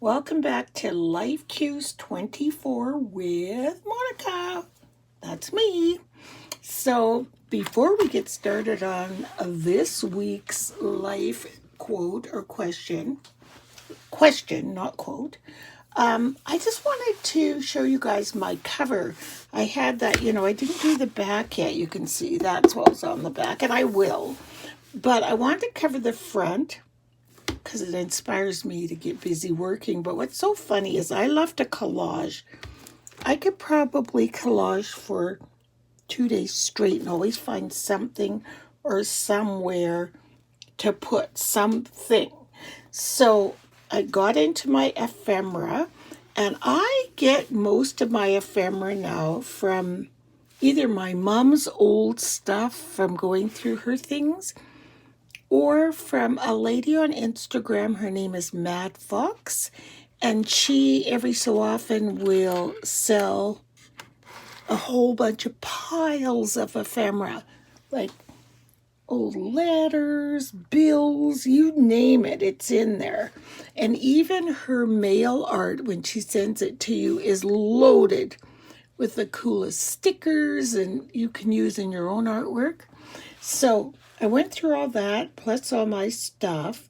Welcome back to Life Cues 24 with Monica. That's me. So before we get started on this week's life quote or question, not quote, I just wanted to show you guys my cover. I had that, I didn't do the back yet. You can see that's what's on the back, and I will. But I wanted to cover the front because it inspires me to get busy working. But what's so funny is I love to collage. I could probably collage for 2 days straight and always find something or somewhere to put something. So I got into my ephemera, and I get most of my ephemera now from either my mom's old stuff from going through her things, or from a lady on Instagram. Her name is Mad Fox, and she every so often will sell a whole bunch of piles of ephemera, like old letters, bills, you name it, it's in there. And even her mail art, when she sends it to you, is loaded with the coolest stickers and you can use in your own artwork. So I went through all that, plus all my stuff,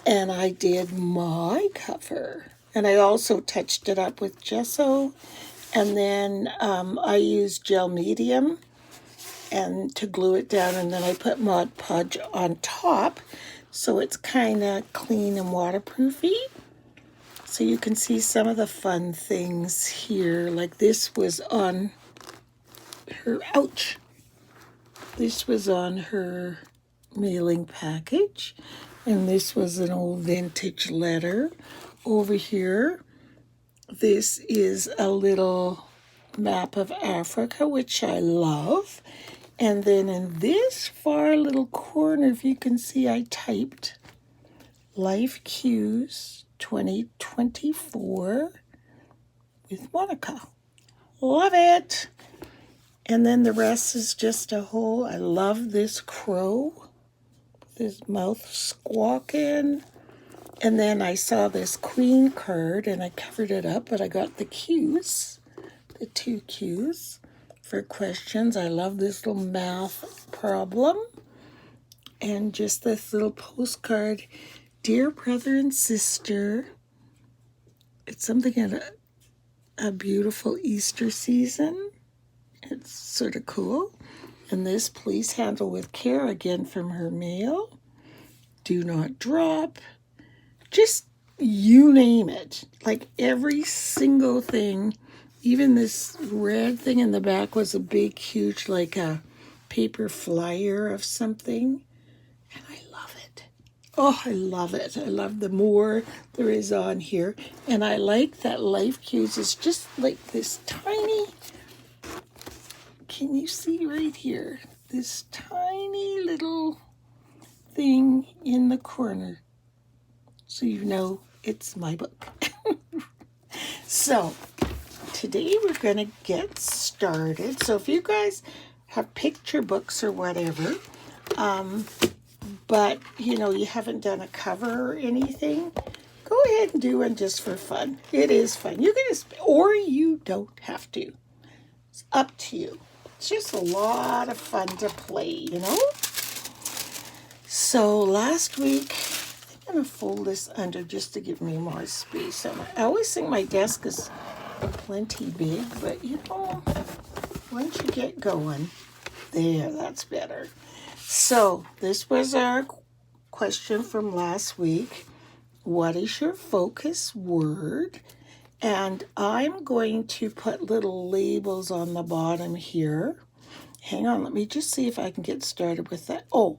and I did my cover. And I also touched it up with gesso, and then I used gel medium and to glue it down, and then I put Mod Podge on top, so it's kind of clean and waterproofy. So you can see some of the fun things here, like this was on her, ouch! This was on her mailing package, and this was an old vintage letter. Over here, this is a little map of Africa, which I love. And then in this far little corner, if you can see, I typed Life Cues 2024 with Monica. Love it! And then the rest is just a whole, I love this crow, his mouth squawking. And then I saw this queen card and I covered it up, but I got the cues, the 2 cues for questions. I love this little math problem. And just this little postcard, dear brother and sister. It's something in a beautiful Easter season. It's sort of cool. And this, please handle with care, again from her mail. Do not drop. Just you name it. Like every single thing. Even this red thing in the back was a big, huge, like a paper flyer of something. And I love it. Oh, I love it. I love the more there is on here. And I like that Life Cues is just like this tiny, can you see right here? This tiny little thing in the corner. So you know it's my book. So today we're going to get started. So if you guys have picture books or whatever, but you haven't done a cover or anything, go ahead and do one just for fun. It is fun. You can just, or you don't have to. It's up to you. It's just a lot of fun to play, So last week, I'm going to fold this under just to give me more space. I always think my desk is plenty big, but once you get going, there, that's better. So this was our question from last week. What is your focus word? And I'm going to put little labels on the bottom here. Hang on, let me just see if I can get started with that. Oh,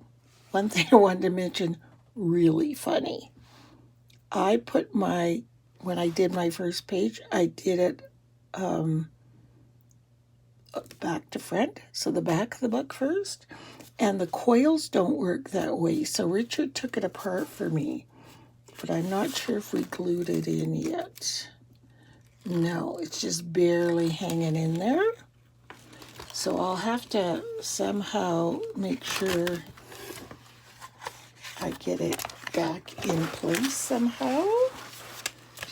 one thing I wanted to mention, really funny. I put when I did my first page, I did it back to front, so the back of the book first. And the coils don't work that way, so Richard took it apart for me. But I'm not sure if we glued it in yet. No, it's just barely hanging in there. So I'll have to somehow make sure I get it back in place somehow.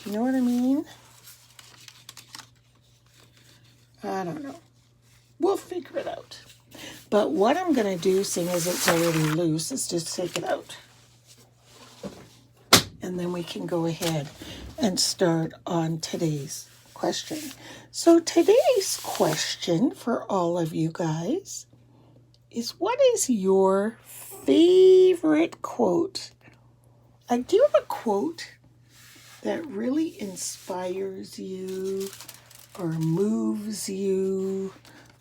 You know what I mean? I don't know. We'll figure it out. But what I'm going to do, seeing as it's already loose, is just take it out. And then we can go ahead and start on today's question. So today's question for all of you guys is, what is your favorite quote? Like, do you have a quote that really inspires you or moves you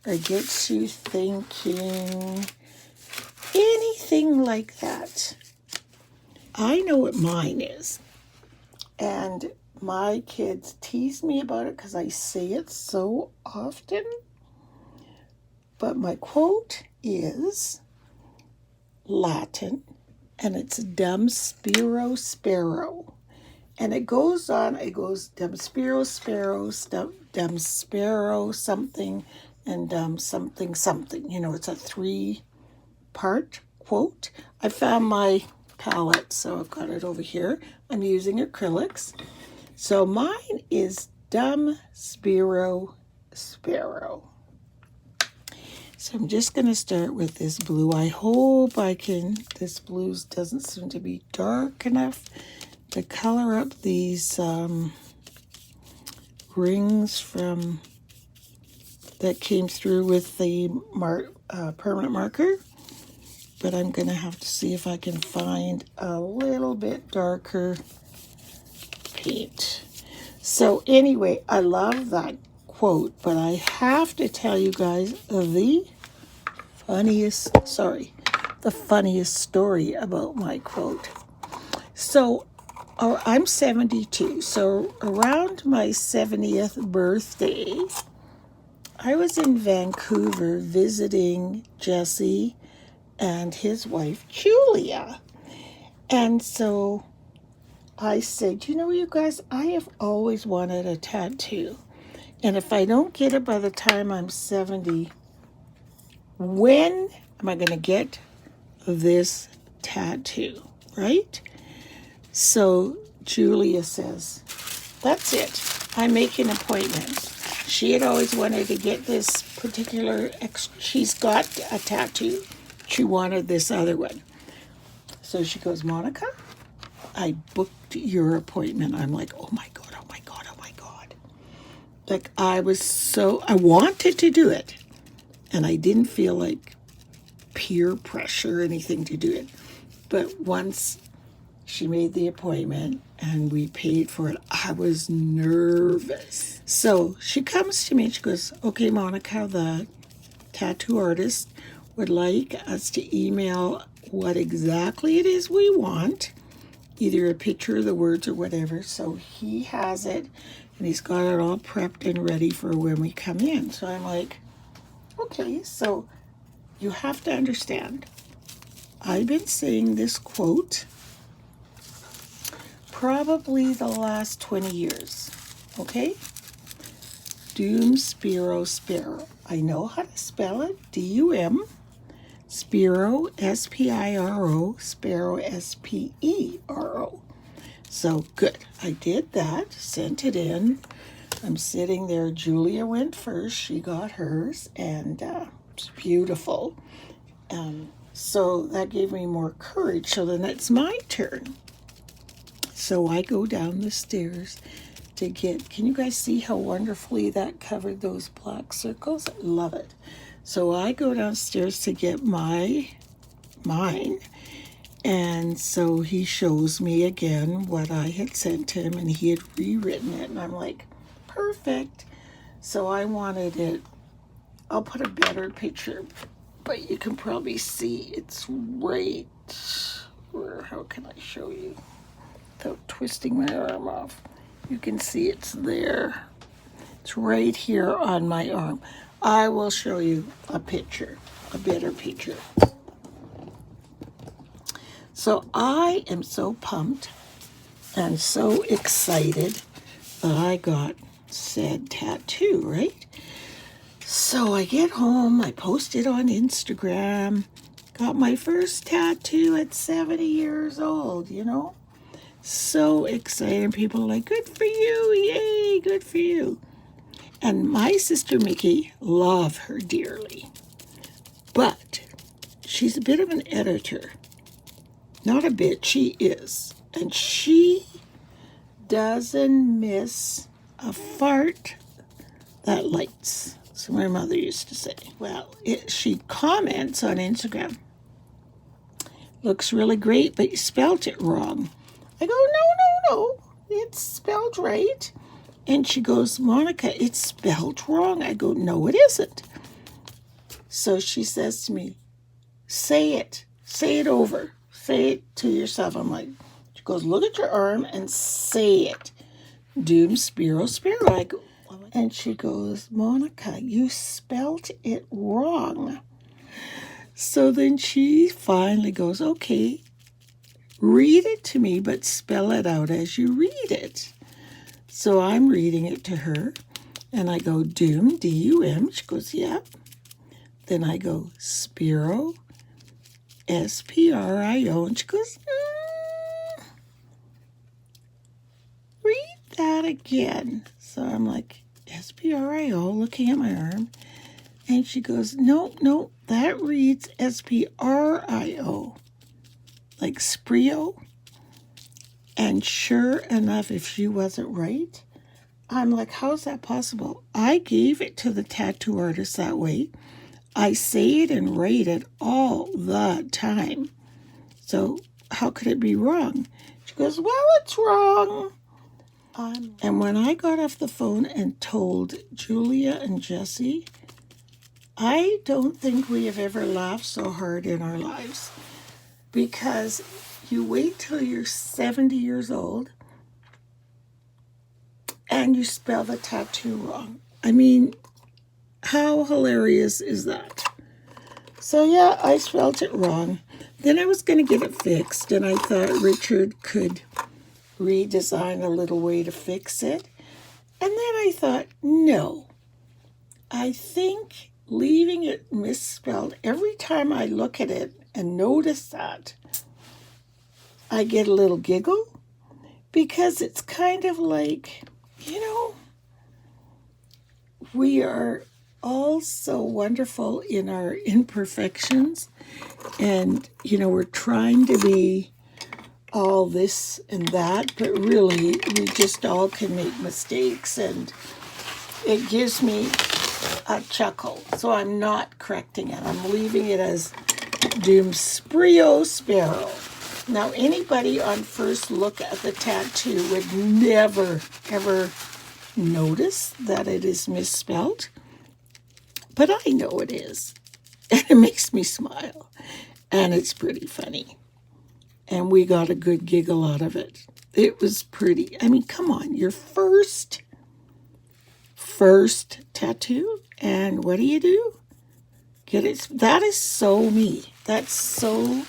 or gets you thinking? Anything like that. I know what mine is. And my kids tease me about it because I say it so often. But my quote is Latin, and it's Dum Spiro Spero. And it goes on, it goes Dum Spiro Spero, Dum Spero something, and Dum something something. You know, it's a 3-part quote. I found my palette, so I've got it over here. I'm using acrylics. So mine is Dum Spiro Spero. So I'm just going to start with this blue. I hope I can, this blue doesn't seem to be dark enough to color up these rings from that came through with the permanent marker. But I'm going to have to see if I can find a little bit darker paint. So anyway, I love that quote, but I have to tell you guys the funniest story about my quote. So I'm 72, so around my 70th birthday, I was in Vancouver visiting Jesse and his wife, Julia. And so I said, you know, you guys, I have always wanted a tattoo. And if I don't get it by the time I'm 70, when am I going to get this tattoo, right? So Julia says, that's it. I make an appointment. She had always wanted to get this particular, she's got a tattoo. She wanted this other one. So she goes, Monica, I booked your appointment. I'm like, oh my God, oh my God, oh my God. Like I wanted to do it. And I didn't feel like peer pressure or anything to do it. But once she made the appointment and we paid for it, I was nervous. So she comes to me and she goes, okay, Monica, the tattoo artist would like us to email what exactly it is we want, either a picture of the words or whatever. So he has it and he's got it all prepped and ready for when we come in. So I'm like, okay, so you have to understand, I've been saying this quote probably the last 20 years, okay? Dum Spiro Spero. I know how to spell it, D-U-M, Spiro, S-P-I-R-O, Spero, S-P-E-R-O. So good, I did that, sent it in. I'm sitting there, Julia went first, she got hers, and it's beautiful. So that gave me more courage, so then it's my turn. So I go down the stairs to get, can you guys see how wonderfully that covered those black circles? I love it. So I go downstairs to get mine, and so he shows me again what I had sent him, and he had rewritten it, and I'm like, perfect. So I wanted it, I'll put a better picture, but you can probably see it's right, how can I show you without twisting my arm off? You can see it's there. It's right here on my arm. I will show you a picture, a better picture. So I am so pumped and so excited that I got said tattoo, right? So I get home, I post it on Instagram, got my first tattoo at 70 years old, you know? So excited. People are like, good for you. Yay, good for you. And my sister Mickey, love her dearly. But she's a bit of an editor. Not a bit, she is. And she doesn't miss a fart that lights. So my mother used to say. Well, she comments on Instagram. Looks really great, but you spelt it wrong. I go, no. It's spelled right. And she goes, Monica, it's spelled wrong. I go, no, it isn't. So she says to me, say it. Say it over. Say it to yourself. I'm like, she goes, look at your arm and say it. Dum Spiro Spero. I go, and she goes, Monica, you spelt it wrong. So then she finally goes, okay, read it to me, but spell it out as you read it. So I'm reading it to her, and I go, Dum, D-U-M. She goes, yep. Then I go, Spiro, S-P-R-I-O. And she goes, read that again. So I'm like, S-P-R-I-O, looking at my arm. And she goes, no, that reads S-P-R-I-O, like Sprio. And sure enough, if she wasn't right, I'm like, how's that possible? I gave it to the tattoo artist that way. I say it and write it all the time. So how could it be wrong? She goes, well, it's wrong. And when I got off the phone and told Julia and Jesse, I don't think we have ever laughed so hard in our lives, because you wait till you're 70 years old and you spell the tattoo wrong. I mean, how hilarious is that? So yeah, I spelled it wrong. Then I was going to get it fixed, and I thought Richard could redesign a little way to fix it. And then I thought, no, I think leaving it misspelled, every time I look at it and notice that, I get a little giggle, because it's kind of like, we are all so wonderful in our imperfections, and, we're trying to be all this and that, but really we just all can make mistakes, and it gives me a chuckle. So I'm not correcting it. I'm leaving it as Dum Spiro Spero. Now, anybody on first look at the tattoo would never, ever notice that it is misspelled, but I know it is, and it makes me smile, and it's pretty funny, and we got a good giggle out of it. It was pretty. I mean, come on, your first tattoo, and what do? Get it? That is so me. That's so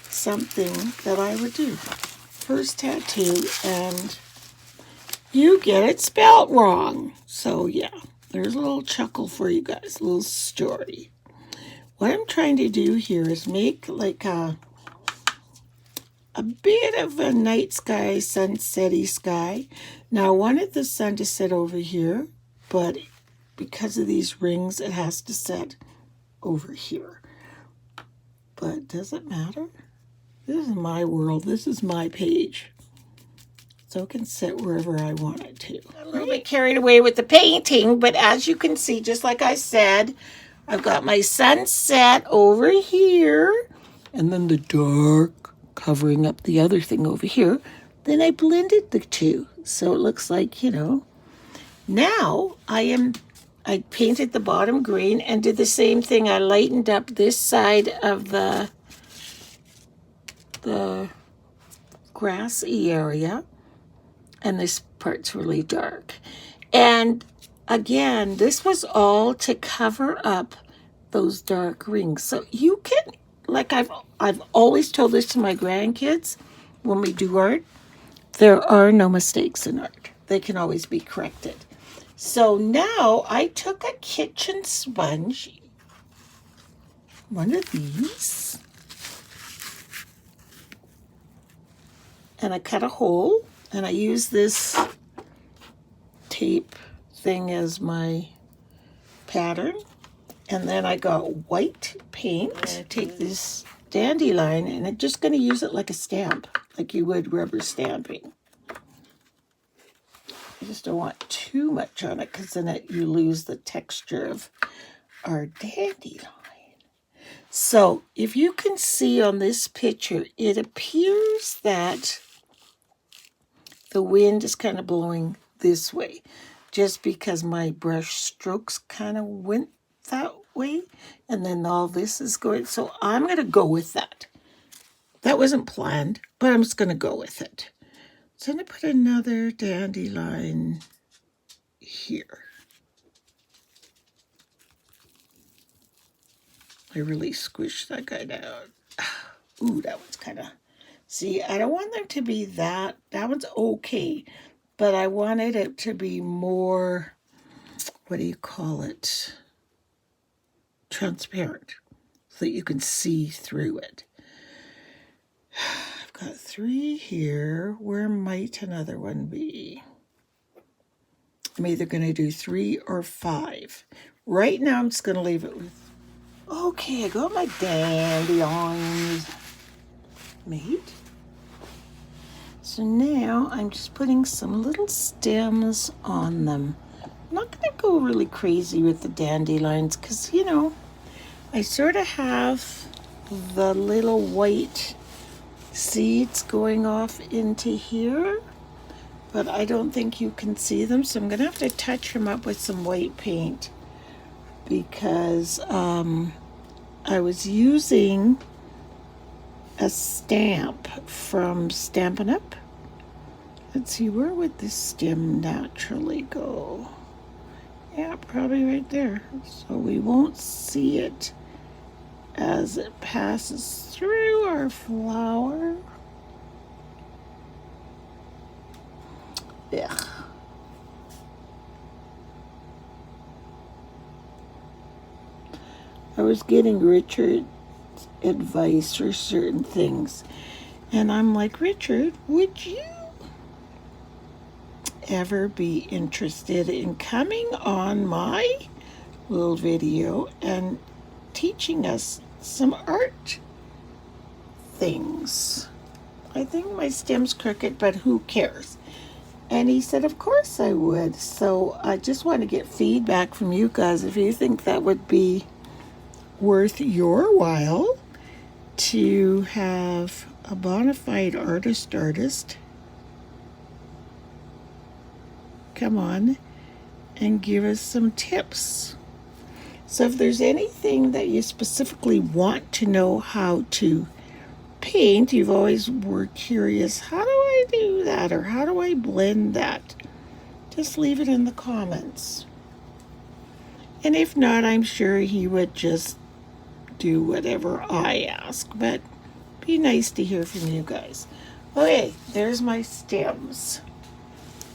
something that I would do. First tattoo, and you get it spelled wrong. So yeah, there's a little chuckle for you guys, a little story. What I'm trying to do here is make like a bit of a night sky, sunsetty sky. Now I wanted the sun to set over here, but because of these rings, it has to set over here. But does it matter? This is my world. This is my page. So it can sit wherever I want it to. A little bit carried away with the painting, but as you can see, just like I said, I've got my sunset over here, and then the dark covering up the other thing over here. Then I blended the two, so it looks like, Now I painted the bottom green and did the same thing. I lightened up this side of the grassy area, and this part's really dark. And again, this was all to cover up those dark rings. So you can, like I've always told this to my grandkids when we do art, there are no mistakes in art. They can always be corrected. So now I took a kitchen sponge, one of these, and I cut a hole, and I use this tape thing as my pattern. And then I got white paint. I take this dandelion, and I'm just going to use it like a stamp, like you would rubber stamping. I just don't want too much on it, because then you lose the texture of our dandelion. So if you can see on this picture, it appears that the wind is kind of blowing this way, just because my brush strokes kind of went that way, and then all this is going. So I'm going to go with that. That wasn't planned, but I'm just going to go with it. So I'm going to put another dandelion here. I really squished that guy down. Ooh, that one's kind of... See, I don't want them to be that... That one's okay, but I wanted it to be more... What do you call it? Transparent, so that you can see through it. I've got 3 here. Where might another one be? I'm either going to do 3 or 5. Right now, I'm just going to leave it with... Okay, I got my dandelions made. So now I'm just putting some little stems on them. I'm not going to go really crazy with the dandelions because, you know, I sort of have the little white seeds going off into here, but I don't think you can see them. So I'm going to have to touch them up with some white paint, because I was using a stamp from Stampin' Up. Let's see, where would this stem naturally go? Yeah, probably right there. So we won't see it as it passes through our flower. Ugh. I was getting Richard's advice for certain things, and I'm like, Richard, would you ever be interested in coming on my little video and teaching us some art things? I think my stem's crooked, but who cares? And he said, of course I would. So I just want to get feedback from you guys if you think that would be worth your while to have a bona fide artist come on and give us some tips. So if there's anything that you specifically want to know how to paint, you've always were curious, how do I do that, or how do I blend that, just leave it in the comments. And if not, I'm sure he would just do whatever I ask, but be nice to hear from you guys. Okay, there's my stems.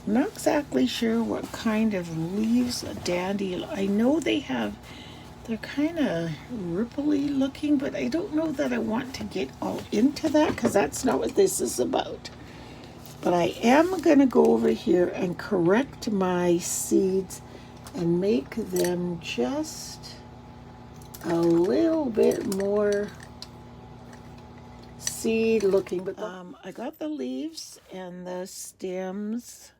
I'm not exactly sure what kind of leaves a dandelion. I know they're kind of ripply looking, but I don't know that I want to get all into that, because that's not what this is about. But I am going to go over here and correct my seeds and make them just a little bit more seed looking. But I got the leaves and the stems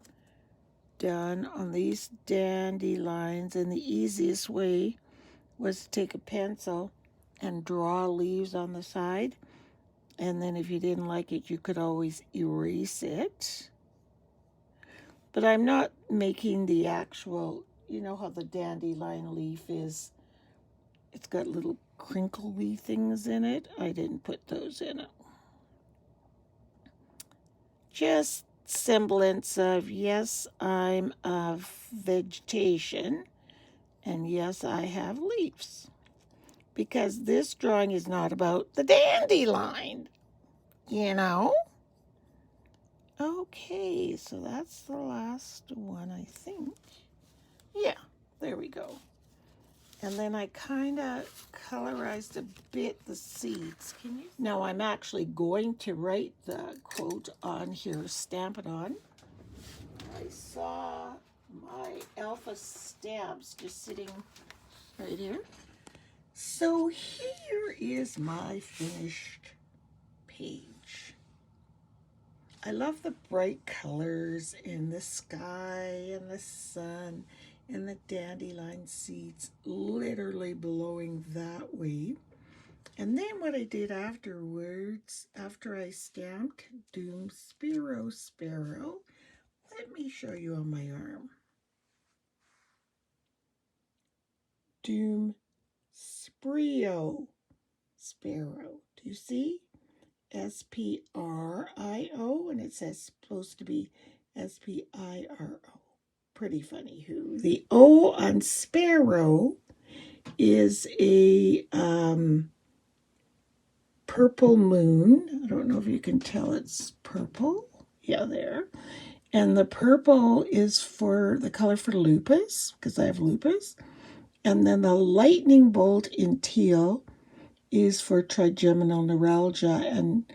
done on these dandelions, and the easiest way was to take a pencil and draw leaves on the side, and then if you didn't like it, you could always erase it. But I'm not making the actual, you know how the dandelion leaf is, it's got little crinkly things in it. I didn't put those in it. Just semblance of, yes, I'm of vegetation, and yes, I have leaves. Because this drawing is not about the dandelion, you know? Okay, so that's the last one, I think. Yeah, there we go. And then I kind of colorized a bit the seeds. Can you? Now I'm actually going to write the quote on here, stamp it on. I saw my alpha stamps just sitting right here. So here is my finished page. I love the bright colors in the sky and the sun and the dandelion seeds literally blowing that way. And then what I did afterwards, after I stamped Dum Spiro Spero, let me show you on my arm. Dum Spiro Spero. Do you see? S-P-R-I-O, and it says supposed to be S-P-I-R-O. Pretty funny who. The O on sparrow is a purple moon. I don't know if you can tell it's purple. Yeah, there. And the purple is for the color for lupus, because I have lupus. And then the lightning bolt in teal is for trigeminal neuralgia, and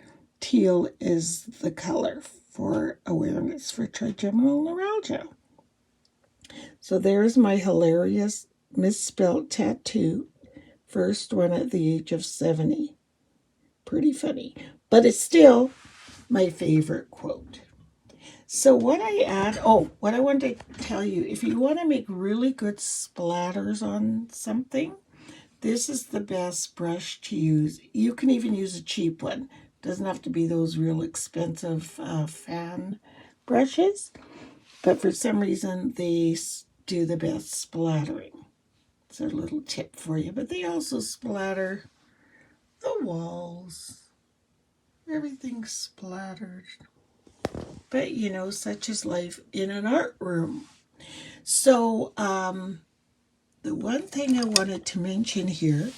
teal is the color for awareness for trigeminal neuralgia. So there's my hilarious misspelled tattoo, first one at the age of 70. Pretty funny, but it's still my favorite quote. So what I add, what I wanted to tell you, if you want to make really good splatters on something, this is the best brush to use. You can even use a cheap one. Doesn't have to be those real expensive fan brushes. But for some reason, they do the best splattering. It's a little tip for you. But they also splatter the walls. Everything's splattered. But, you know, such is life in an art room. So, the one thing I wanted to mention here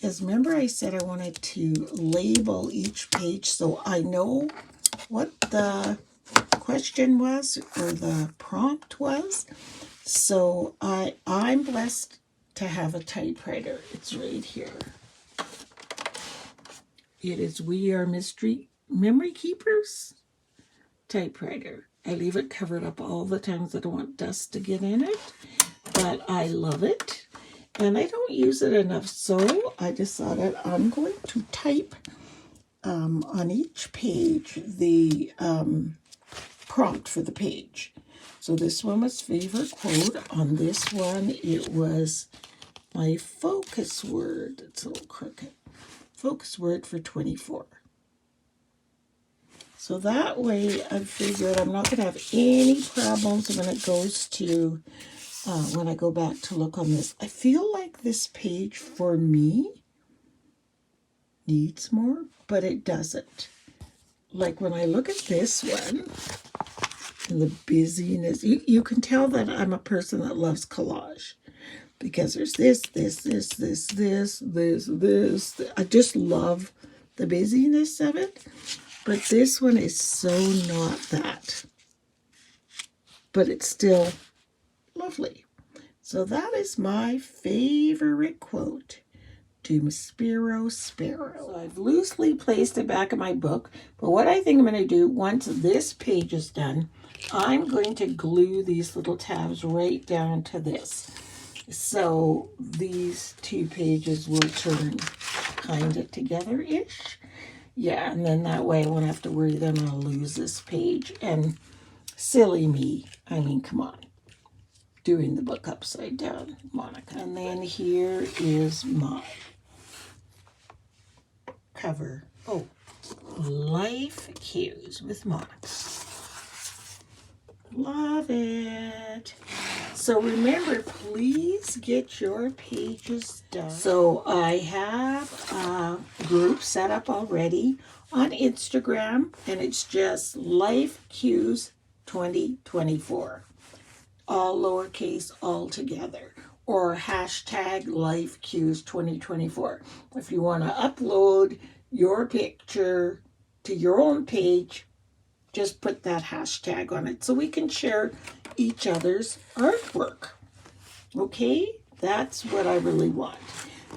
is, remember I said I wanted to label each page so I know what the question was or the prompt was. So I'm blessed to have a typewriter. It's right here. It is We Are Mystery Memory Keepers typewriter. I leave it covered up all the times I don't want dust to get in it, but I love it. And I don't use it enough, so I decided I'm going to type on each page the prompt for the page. So this one was favorite quote. On this one, it was my focus word. It's a little crooked. Focus word for 24. So that way I figured I'm not going to have any problems when it goes to when I go back to look on this. I feel like this page for me needs more, but it doesn't. Like when I look at this one, and the busyness, you can tell that I'm a person that loves collage, because there's this. I just love the busyness of it, but this one is so not that. But it's still lovely. So that is my favorite quote, Dum Spiro Spero. So I've loosely placed it back in my book, but what I think I'm going to do once this page is done, I'm going to glue these little tabs right down to this. So these two pages will turn kind of together-ish. Yeah, and then that way I won't have to worry that I'm going to lose this page. And silly me, I mean, come on. Doing the book upside down, Monica. And then here is my cover. Oh, Life Cues with Monica. Love it. So remember, please get your pages done. So I have a group set up already on Instagram, and it's just Life Cues 2024. All lowercase, all together, or hashtag Life Cues 2024. If you want to upload your picture to your own page, just put that hashtag on it so we can share each other's artwork. Okay, that's what I really want.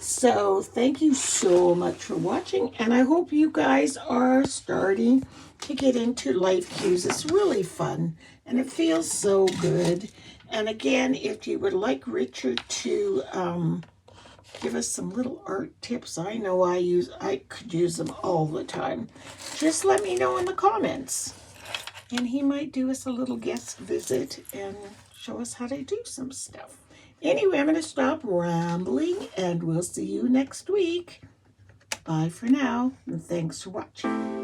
So thank you so much for watching, and I hope you guys are starting to get into life cues. It's really fun, and it feels so good. And again, if you would like Richard to give us some little art tips, I know I could use them all the time. Just let me know in the comments, and he might do us a little guest visit and show us how to do some stuff. Anyway, I'm going to stop rambling, and we'll see you next week. Bye for now, and thanks for watching.